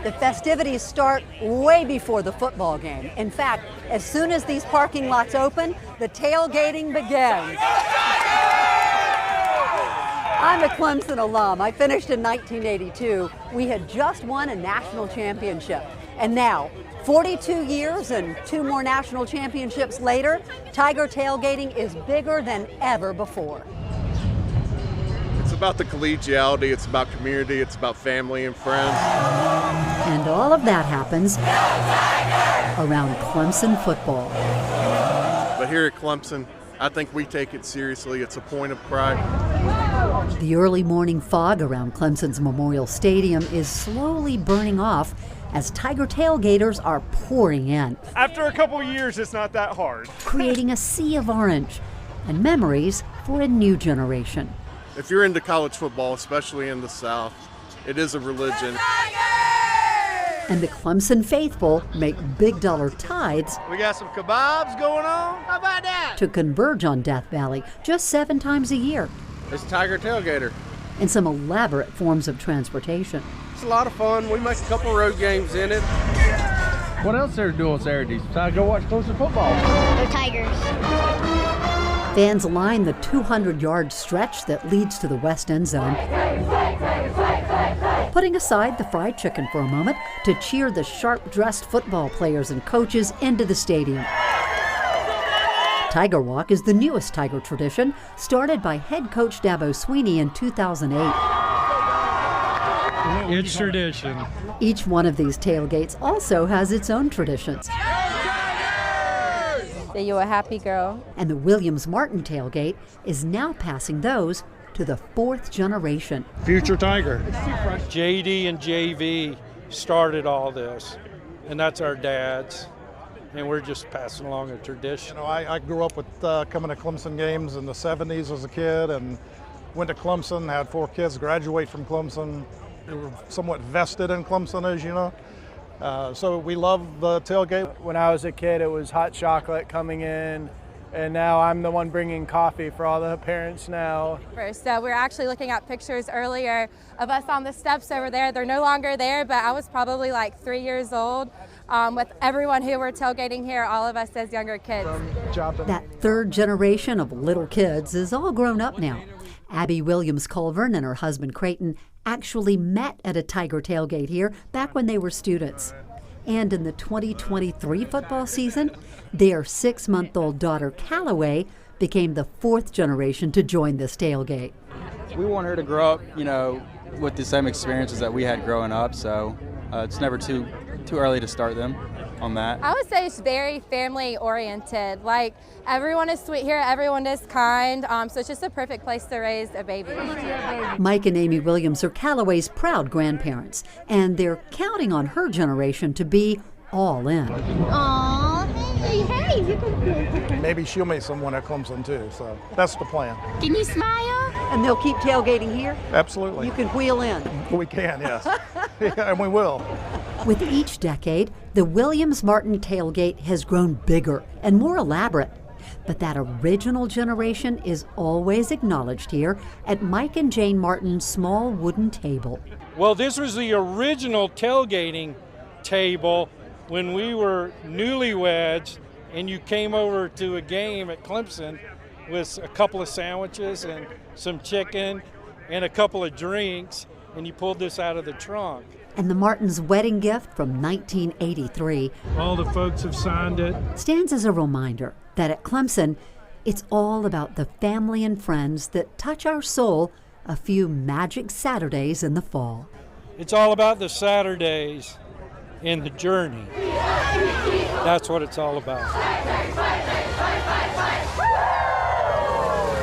The festivities start way before the football game. In fact, as soon as these parking lots open, the tailgating begins. I'm a Clemson alum. I finished in 1982. We had just won a national championship. And now, 42 years and 2 more national championships later, Tiger tailgating is bigger than ever before. It's about the collegiality, it's about community, it's about family and friends. And all of that happens around Clemson football. But here at Clemson, I think we take it seriously. It's a point of pride. The early morning fog around Clemson's Memorial Stadium is slowly burning off as Tiger tailgaters are pouring in. After a couple of years, it's not that hard. Creating a sea of orange and memories for a new generation. If you're into college football, especially in the South, it is a religion. And the Clemson faithful make big dollar tithes. We got some kebabs going on. How about that? To converge on Death Valley just 7 times a year. It's Tiger Tailgater. And some elaborate forms of transportation. It's a lot of fun. We make a couple road games in it. What else there to do on Saturdays besides go watch Clemson football? Go Tigers. Fans line the 200-yard stretch that leads to the west end zone, putting aside the fried chicken for a moment to cheer the sharp-dressed football players and coaches into the stadium. Tiger Walk is the newest Tiger tradition, started by head coach Dabo Swinney in 2008. It's tradition. Each one of these tailgates also has its own traditions. Say you're a happy girl. And the Williams Martin tailgate is now passing those to the 4th generation. Future Tiger. JD and JV started all this, and that's our dads, and we're just passing along a tradition. You know, I grew up with coming to Clemson games in the 70s as a kid, and went to Clemson, had 4 kids graduate from Clemson. We were somewhat vested in Clemson, as you know. So we love the tailgate. When I was a kid, it was hot chocolate coming in, and now I'm the one bringing coffee for all the parents now. So we're actually looking at pictures earlier of us on the steps over there. They're no longer there, but I was probably like 3 years old with everyone who were tailgating here, all of us as younger kids. That 3rd generation of little kids is all grown up now. Abby Williams Colvern and her husband Creighton actually met at a Tiger tailgate here back when they were students. And in the 2023 football season, their 6-month-old daughter Callaway became the 4th generation to join this tailgate. We want her to grow up, you know, with the same experiences that we had growing up, so it's never too early to start them on that. I would say it's very family oriented. Like, everyone is sweet here, everyone is kind, so it's just a perfect place to raise a baby. Mike and Amy Williams are Callaway's proud grandparents, and they're counting on her generation to be all in. Aww, hey. Maybe she'll meet someone at Clemson too, so that's the plan. Can you smile? And they'll keep tailgating here? Absolutely. You can wheel in. We can, yes. Yeah, and we will. With each decade, the Williams Martin tailgate has grown bigger and more elaborate. But that original generation is always acknowledged here at Mike and Jane Martin's small wooden table. Well, this was the original tailgating table when we were newlyweds, and you came over to a game at Clemson with a couple of sandwiches and some chicken and a couple of drinks, and you pulled this out of the trunk. And the Martins' wedding gift from 1983 All the folks have signed it. stands as a reminder that at Clemson, it's all about the family and friends that touch our soul a few magic Saturdays in the fall. It's all about the Saturdays and the journey. That's what it's all about.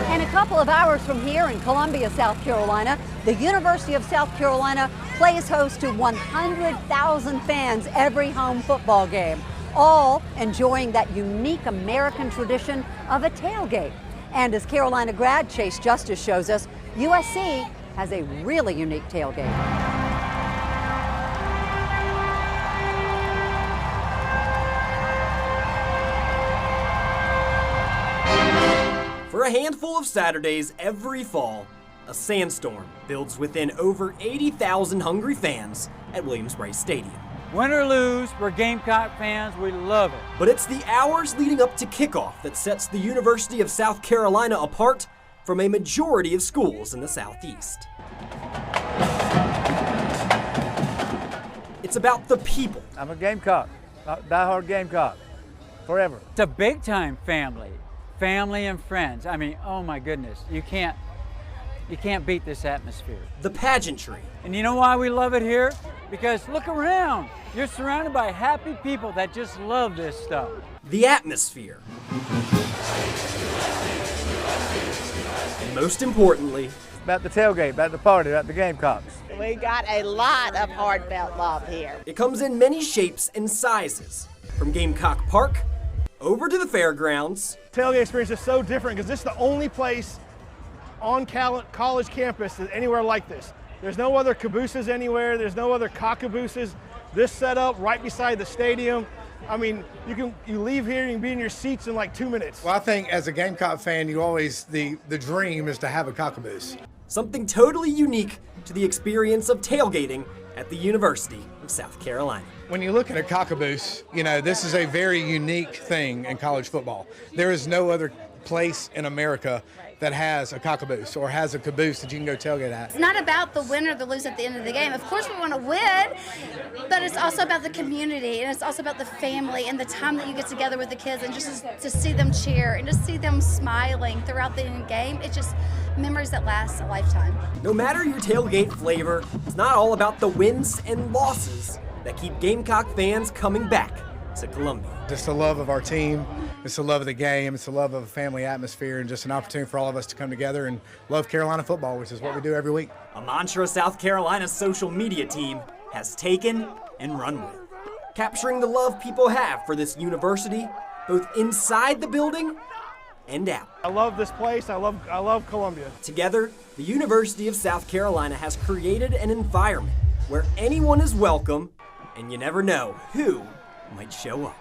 And a couple of hours from here in Columbia, South Carolina, the University of South Carolina plays host to 100,000 fans every home football game, all enjoying that unique American tradition of a tailgate. And as Carolina grad Chase Justice shows us, USC has a really unique tailgate. For a handful of Saturdays every fall, A sandstorm builds within over 80,000 hungry fans at Williams-Brice Stadium. Win or lose, we're Gamecock fans, we love it. But it's the hours leading up to kickoff that sets the University of South Carolina apart from a majority of schools in the Southeast. It's about the people. I'm a Gamecock, diehard Gamecock, forever. It's a big time family, family and friends. I mean, oh my goodness, you can't beat this atmosphere. The pageantry. And you know why we love it here? Because look around, you're surrounded by happy people that just love this stuff. The atmosphere. And most importantly, about the tailgate, about the party, about the Gamecocks. We got a lot of heartfelt love here. It comes in many shapes and sizes, from Gamecock Park over to the fairgrounds. Tailgate experience is so different because this is the only place on college campus that's anywhere like this. There's no other cabooses anywhere. There's no other cockabooses. This setup right beside the stadium. I mean, you leave here, you can be in your seats in like 2 minutes. Well, I think as a Gamecock fan, you always, the dream is to have a cockaboose. Something totally unique to the experience of tailgating at the University of South Carolina. When you look at a cockaboose, you know, this is a very unique thing in college football. There is no other place in America that has a cockaboose or has a caboose that you can go tailgate at. It's not about the win or the lose at the end of the game. Of course we want to win, but it's also about the community, and it's also about the family and the time that you get together with the kids, and just to see them cheer and just see them smiling throughout the game. It's just memories that last a lifetime. No matter your tailgate flavor, it's not all about the wins and losses that keep Gamecock fans coming back to Columbia. Just the love of our team, it's the love of the game, it's the love of a family atmosphere, and just an opportunity for all of us to come together and love Carolina football, which is what we do every week. A mantra South Carolina's social media team has taken and run with, capturing the love people have for this university, both inside the building and out. I love this place. I love Columbia. Together, the University of South Carolina has created an environment where anyone is welcome, and you never know who might show up.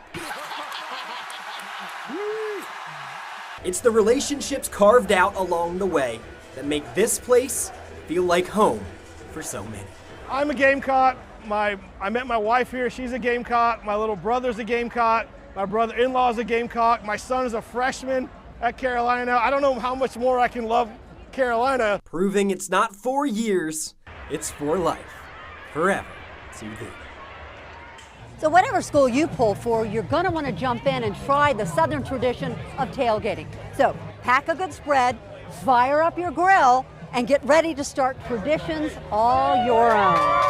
It's the relationships carved out along the way that make this place feel like home for so many. I'm a Gamecock. I met my wife here. She's a Gamecock. My little brother's a Gamecock. My brother-in-law is a Gamecock. My son is a freshman at Carolina. I don't know how much more I can love Carolina. Proving it's not for years, it's for life. Forever TV. So whatever school you pull for, you're going to want to jump in and try the Southern tradition of tailgating. So pack a good spread, fire up your grill, and get ready to start traditions all your own.